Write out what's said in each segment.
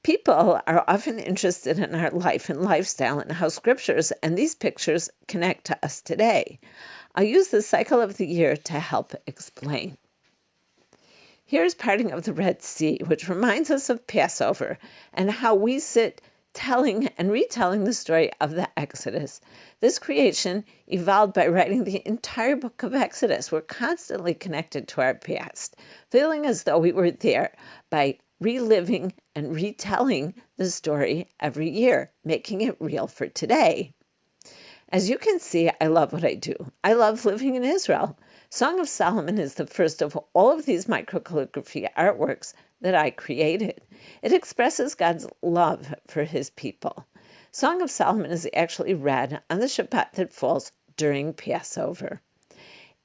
People are often interested in our life and lifestyle and how scriptures and these pictures connect to us today. I'll use the cycle of the year to help explain. Here's parting of the Red Sea, which reminds us of Passover and how we sit telling and retelling the story of the Exodus. This creation evolved by writing the entire book of Exodus. We're constantly connected to our past, feeling as though we were there by reliving and retelling the story every year, making it real for today. As you can see, I love what I do. I love living in Israel. Song of Solomon is the first of all of these microcalligraphy artworks that I created. It expresses God's love for his people. Song of Solomon is actually read on the Shabbat that falls during Passover.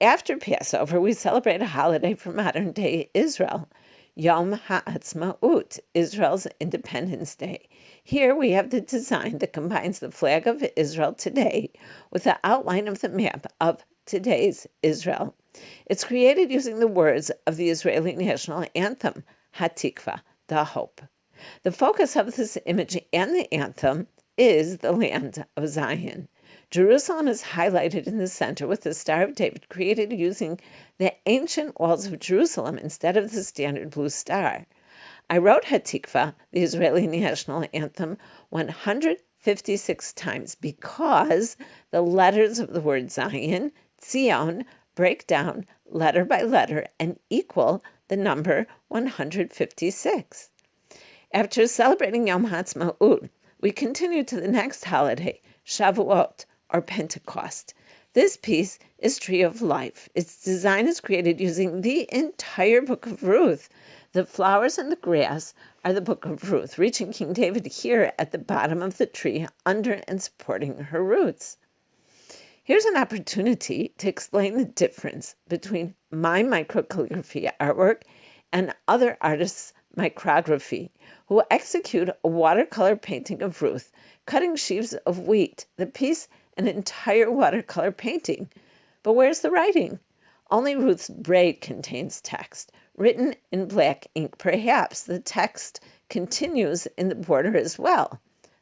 After Passover, we celebrate a holiday for modern-day Israel, Yom HaAtzmaut, Israel's Independence Day. Here we have the design that combines the flag of Israel today with the outline of the map of today's Israel. It's created using the words of the Israeli national anthem, HATIKVA, the hope. The focus of this image and the anthem is the land of Zion. Jerusalem is highlighted in the center with the Star of David created using the ancient walls of Jerusalem instead of the standard blue star. I wrote HATIKVA, the Israeli national anthem, 156 times because the letters of the word Zion, Zion, break down letter by letter and equal the number 156. After celebrating Yom HaAtzmaut, we continue to the next holiday, Shavuot, or Pentecost. This piece is Tree of Life. Its design is created using the entire book of Ruth. The flowers and the grass are the book of Ruth, reaching King David here at the bottom of the tree, under and supporting her roots. Here's an opportunity to explain the difference between my microcalligraphy artwork and other artists' micrography, who execute a watercolor painting of Ruth, cutting sheaves of wheat, the piece an entire watercolor painting. But where's the writing? Only Ruth's braid contains text, written in black ink perhaps. The text continues in the border as well.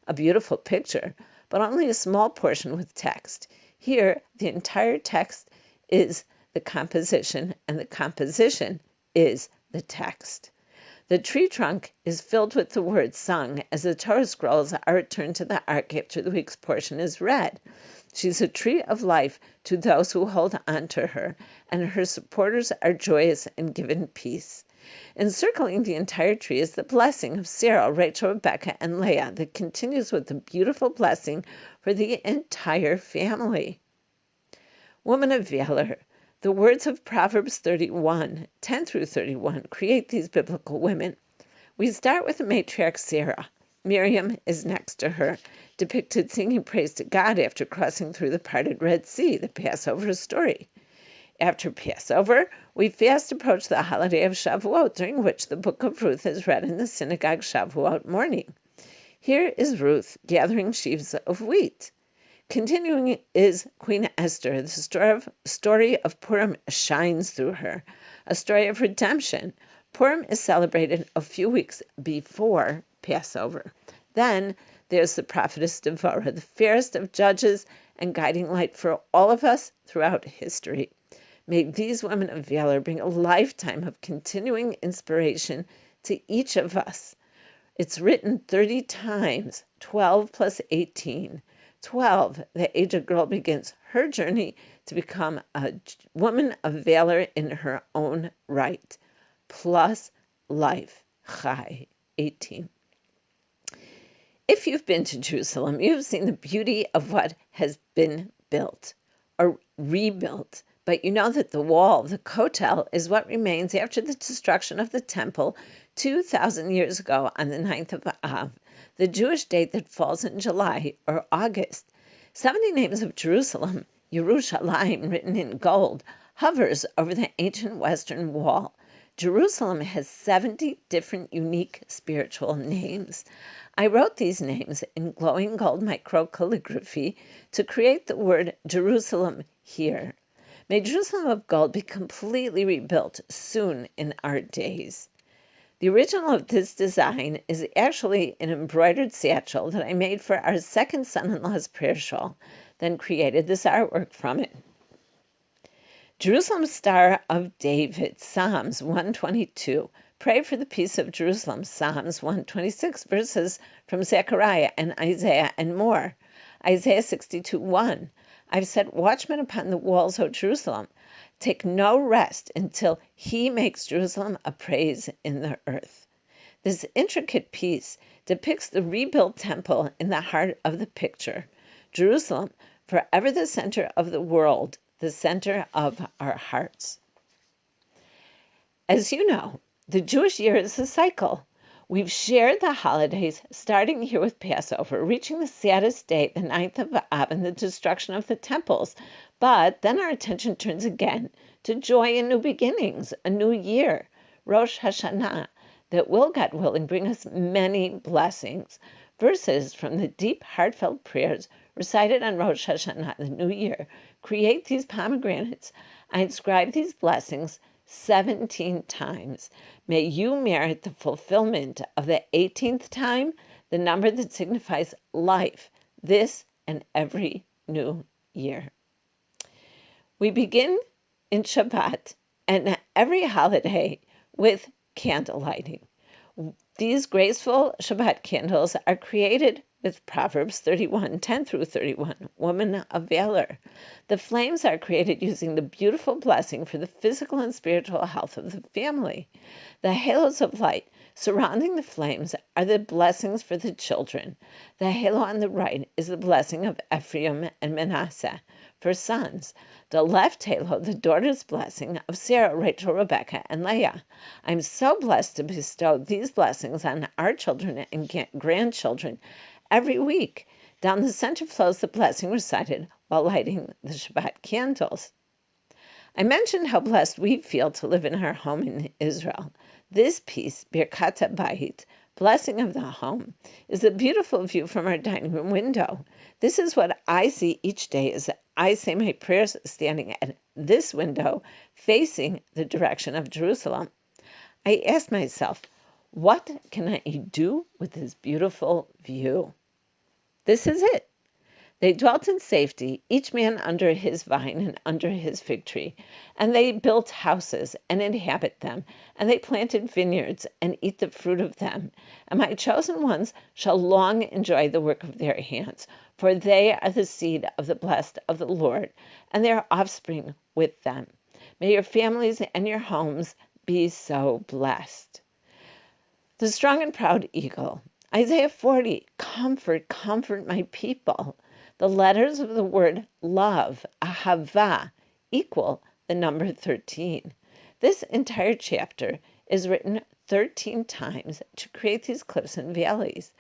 A beautiful picture, but only a small portion with text. Here, the entire text is the composition, and the composition is the text. The tree trunk is filled with the words sung as the Torah scrolls are returned to the ark after the week's portion is read. She's a tree of life to those who hold on to her, and her supporters are joyous and given peace. Encircling the entire tree is the blessing of Sarah, Rachel, Rebecca, and Leah that continues with a beautiful blessing for the entire family. Woman of valor. The words of Proverbs 31, 10 through 31 create these biblical women. We start with the matriarch Sarah. Miriam is next to her, depicted singing praise to God after crossing through the parted Red Sea, the Passover story. After Passover, we fast approach the holiday of Shavuot, during which the book of Ruth is read in the synagogue Shavuot morning. Here is Ruth gathering sheaves of wheat. Continuing is Queen Esther. The story of Purim shines through her, a story of redemption. Purim is celebrated a few weeks before Passover. Then there's the prophetess Deborah, the fairest of judges and guiding light for all of us throughout history. May these women of valor bring a lifetime of continuing inspiration to each of us. It's written 30 times, 12 plus 18. 12, the aged girl begins her journey to become a woman of valor in her own right. Plus life, Chai, 18. If you've been to Jerusalem, you've seen the beauty of what has been built or rebuilt. But you know that the wall, the Kotel, is what remains after the destruction of the temple 2,000 years ago on the 9th of Av, the Jewish date that falls in July or August. 70 names of Jerusalem, Yerushalayim, written in gold, hovers over the ancient western wall. Jerusalem has 70 different unique spiritual names. I wrote these names in glowing gold microcalligraphy to create the word Jerusalem here. May Jerusalem of gold be completely rebuilt soon in our days. The original of this design is actually an embroidered satchel that I made for our second son-in-law's prayer shawl, then created this artwork from it. Jerusalem Star of David, Psalms 122. Pray for the peace of Jerusalem, Psalms 126, verses from Zechariah and Isaiah and more. Isaiah 62:1. I've set watchmen upon the walls, O Jerusalem. Take no rest until he makes Jerusalem a praise in the earth. This intricate piece depicts the rebuilt temple in the heart of the picture. Jerusalem, forever the center of the world, the center of our hearts. As you know, the Jewish year is a cycle. We've shared the holidays, starting here with Passover, reaching the saddest day, the 9th of Av, and the destruction of the temples. But then our attention turns again to joy and new beginnings, a new year, Rosh Hashanah, that will, God willing, bring us many blessings. Verses from the deep, heartfelt prayers recited on Rosh Hashanah, the new year, create these pomegranates. I inscribe these blessings 17 times. May you merit the fulfillment of the 18th time, the number that signifies life, this and every new year. We begin in Shabbat and every holiday with candle lighting. These graceful Shabbat candles are created with Proverbs 31:10 through 31, woman of valor. The flames are created using the beautiful blessing for the physical and spiritual health of the family. The halos of light surrounding the flames are the blessings for the children. The halo on the right is the blessing of Ephraim and Manasseh for sons. The left halo, the daughter's blessing of Sarah, Rachel, Rebecca, and Leah. I'm so blessed to bestow these blessings on our children and grandchildren every week. Down the center flows the blessing recited while lighting the Shabbat candles. I mentioned how blessed we feel to live in our home in Israel. This piece, Birkat Bait, blessing of the home, is a beautiful view from our dining room window. This is what I see each day as I say my prayers standing at this window facing the direction of Jerusalem. I ask myself, what can I do with this beautiful view? This is it. They dwelt in safety, each man under his vine and under his fig tree. And they built houses and inhabit them, and they planted vineyards and eat the fruit of them. And my chosen ones shall long enjoy the work of their hands, for they are the seed of the blessed of the Lord, and their offspring with them. May your families and your homes be so blessed. The strong and proud eagle. Isaiah 40, comfort, comfort my people. The letters of the word love, ahava, equal the number 13. This entire chapter is written 13 times to create these cliffs and valleys.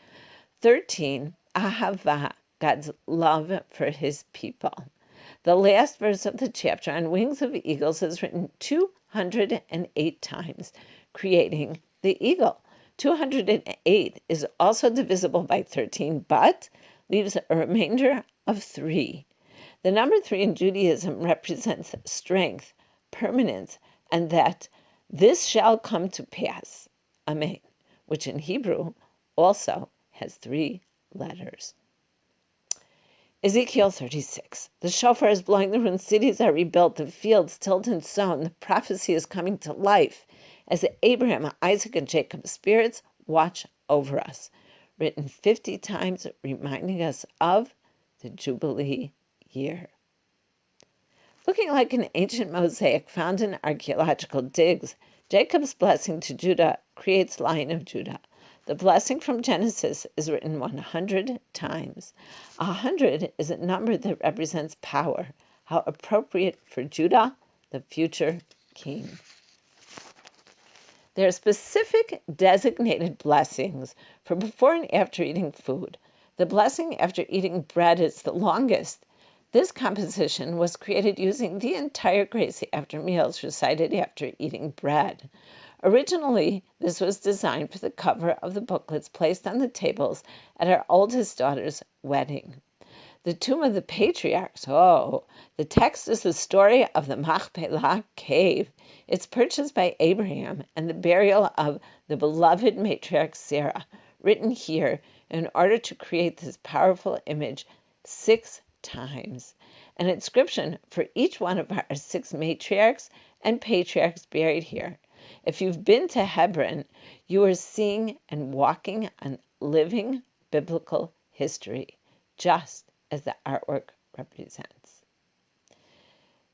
13, ahava, God's love for his people. The last verse of the chapter on wings of eagles is written 208 times, creating the eagle. 208 is also divisible by 13, but leaves a remainder of 3. The number 3 in Judaism represents strength, permanence, and that this shall come to pass, amen, which in Hebrew also has 3 letters. Ezekiel 36. The shofar is blowing, the ruined cities are rebuilt, the fields tilled and sown, the prophecy is coming to life as Abraham, Isaac, and Jacob's spirits watch over us. Written 50 times, reminding us of the Jubilee year. Looking like an ancient mosaic found in archaeological digs, Jacob's blessing to Judah creates Lion of Judah. The blessing from Genesis is written 100 times. 100 is a number that represents power. How appropriate for Judah, the future king. There are specific designated blessings for before and after eating food. The blessing after eating bread is the longest. This composition was created using the entire grace after meals recited after eating bread. Originally, this was designed for the cover of the booklets placed on the tables at our oldest daughter's wedding. The tomb of the patriarchs. Oh, the text is the story of the Machpelah cave. It's purchased by Abraham and the burial of the beloved matriarch Sarah, written here in order to create this powerful image 6 times. An inscription for each one of our 6 matriarchs and patriarchs buried here. If you've been to Hebron, you are seeing and walking on living biblical history, just as the artwork represents.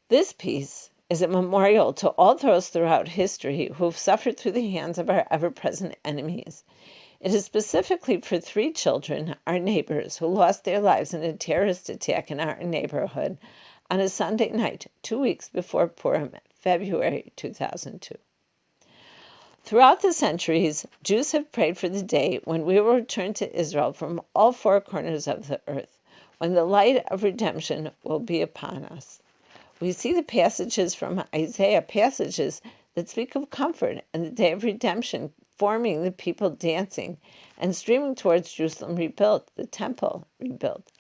This piece is a memorial to all those throughout history who have suffered through the hands of our ever-present enemies. It is specifically for 3 children, our neighbors, who lost their lives in a terrorist attack in our neighborhood on a Sunday night 2 weeks before Purim, February 2002. Throughout the centuries, Jews have prayed for the day when we will return to Israel from all 4 corners of the earth, when the light of redemption will be upon us. We see the passages from Isaiah, passages that speak of comfort and the day of redemption, forming the people dancing and streaming towards Jerusalem rebuilt, the temple rebuilt.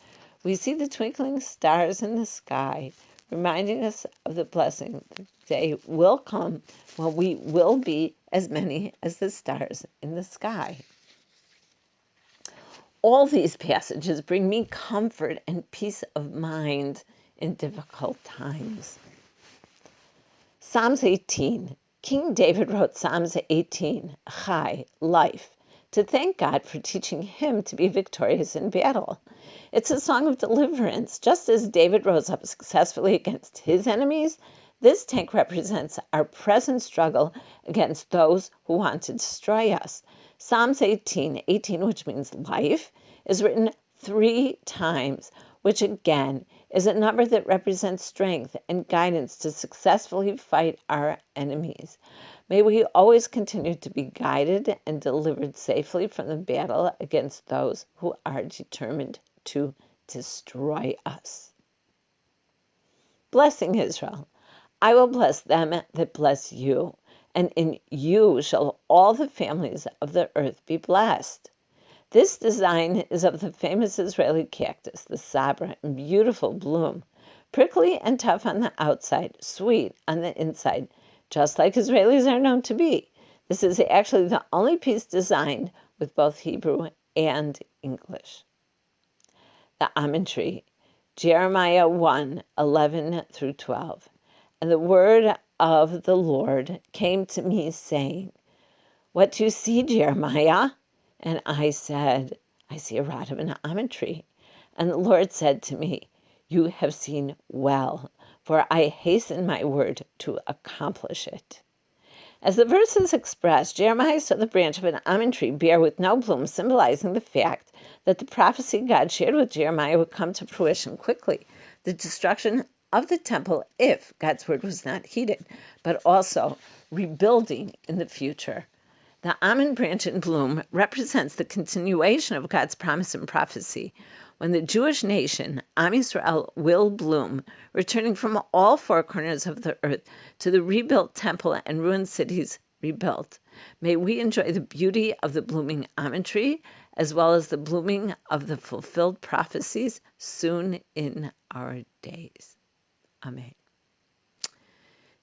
We see the twinkling stars in the sky, reminding us of the blessing. The day will come when we will be as many as the stars in the sky. All these passages bring me comfort and peace of mind in difficult times. Psalms 18. King David wrote Psalms 18, Chai, life, to thank God for teaching him to be victorious in battle. It's a song of deliverance. Just as David rose up successfully against his enemies, this tank represents our present struggle against those who want to destroy us. Psalms 18, which means life, is written 3 times, which again is a number that represents strength and guidance to successfully fight our enemies. May we always continue to be guided and delivered safely from the battle against those who are determined to destroy us. Blessing Israel. I will bless them that bless you, and in you shall all the families of the earth be blessed. This design is of the famous Israeli cactus, the sabra, in beautiful bloom, prickly and tough on the outside, sweet on the inside, just like Israelis are known to be. This is actually the only piece designed with both Hebrew and English. The almond tree, Jeremiah 1:11 through 12. And the word of the Lord came to me, saying, What do you see, Jeremiah? And I said, I see a rod of an almond tree. And the Lord said to me, You have seen well, for I hasten my word to accomplish it. As the verses express, Jeremiah saw the branch of an almond tree bear with no bloom, symbolizing the fact that the prophecy God shared with Jeremiah would come to fruition quickly. The destruction of the temple, if God's word was not heeded, but also rebuilding in the future. The almond branch in bloom represents the continuation of God's promise and prophecy, when the Jewish nation, Am Yisrael, will bloom, returning from all 4 corners of the earth to the rebuilt temple and ruined cities rebuilt. May we enjoy the beauty of the blooming almond tree, as well as the blooming of the fulfilled prophecies soon in our days. Amen.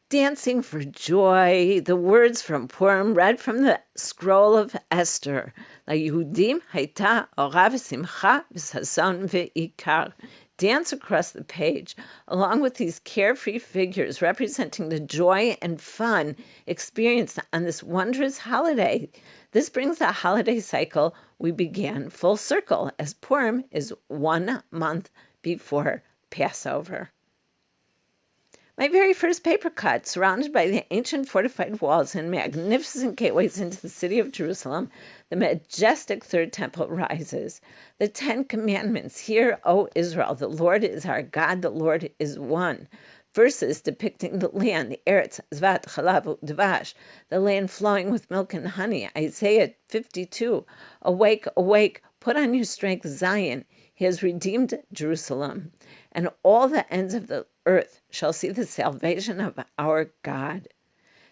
Dancing for joy, the words from Purim read from the scroll of Esther. LaYehudim hayta ora v'simcha v'sason ve'ikar. Dance across the page, along with these carefree figures representing the joy and fun experienced on this wondrous holiday. This brings the holiday cycle we began full circle, as Purim is 1 month before Passover. My very first paper cut, surrounded by the ancient fortified walls and magnificent gateways into the city of Jerusalem, the majestic third temple rises. The 10 Commandments, Hear, O Israel, the Lord is our God, the Lord is one. Verses depicting the land, the Eretz, Zvat, Chalav, Dvash, the land flowing with milk and honey. Isaiah 52, Awake, awake, put on your strength, Zion. He has redeemed Jerusalem, and all the ends of the earth shall see the salvation of our God.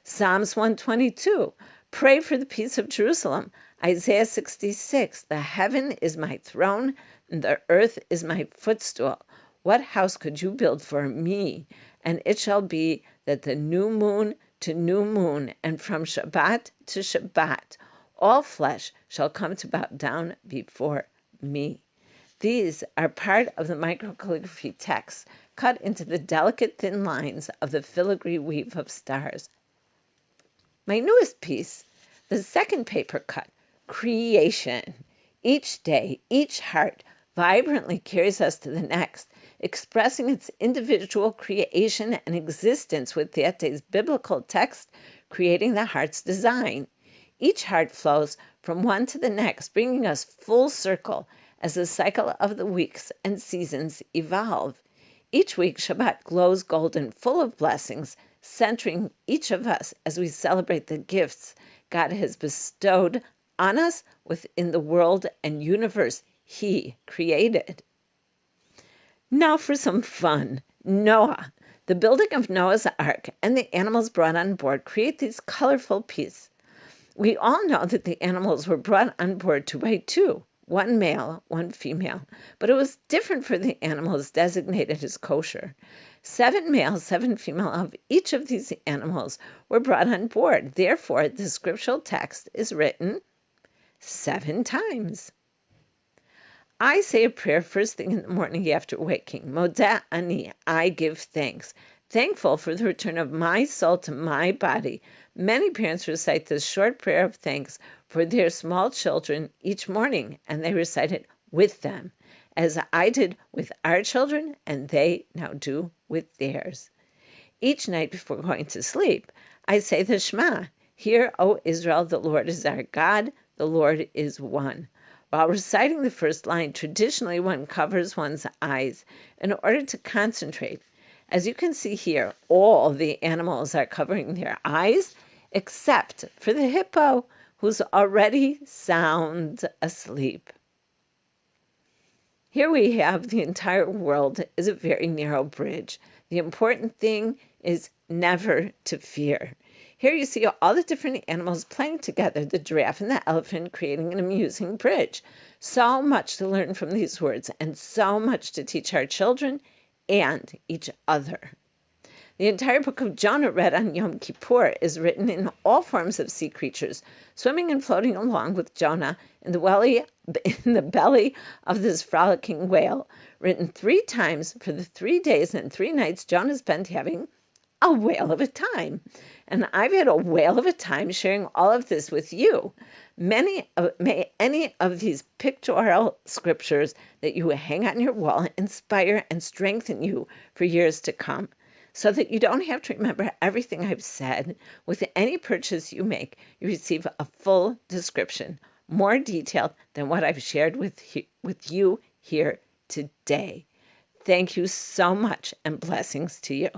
Psalms 122, pray for the peace of Jerusalem. Isaiah 66, the heaven is my throne, and the earth is my footstool. What house could you build for me? And it shall be that the new moon to new moon, and from Shabbat to Shabbat, all flesh shall come to bow down before me. These are part of the microcalligraphy text cut into the delicate thin lines of the filigree weave of stars. My newest piece, the second paper cut, Creation. Each day, each heart vibrantly carries us to the next, expressing its individual creation and existence with that day's biblical text, creating the heart's design. Each heart flows from one to the next, bringing us full circle as the cycle of the weeks and seasons evolve. Each week, Shabbat glows golden, full of blessings, centering each of us as we celebrate the gifts God has bestowed on us within the world and universe He created. Now for some fun. Noah. The building of Noah's Ark and the animals brought on board create these colorful pieces. We all know that the animals were brought on board two by two, one male, one female, but it was different for the animals designated as kosher. 7 male, 7 female of each of these animals were brought on board. Therefore, the scriptural text is written 7 times. I say a prayer first thing in the morning after waking. Modeh ani, I give thanks. Thankful for the return of my soul to my body. Many parents recite this short prayer of thanks for their small children each morning, and they recite it with them, as I did with our children, and they now do with theirs. Each night before going to sleep, I say the Shema. Hear, O Israel, the Lord is our God, the Lord is one. While reciting the first line, traditionally one covers one's eyes in order to concentrate. As you can see here, all the animals are covering their eyes, except for the hippo, who's already sound asleep. Here we have the entire world is a very narrow bridge. The important thing is never to fear. Here you see all the different animals playing together, the giraffe and the elephant creating an amusing bridge. So much to learn from these words and so much to teach our children and each other. The entire book of Jonah read on Yom Kippur is written in all forms of sea creatures, swimming and floating along with Jonah in the belly of this frolicking whale, written 3 times for the 3 days and 3 nights Jonah spent having a whale of a time. And I've had a whale of a time sharing all of this with you. May any of these pictorial scriptures that you hang on your wall inspire and strengthen you for years to come, so that you don't have to remember everything I've said. With any purchase you make, you receive a full description, more detailed than what I've shared with you here today. Thank you so much, and blessings to you.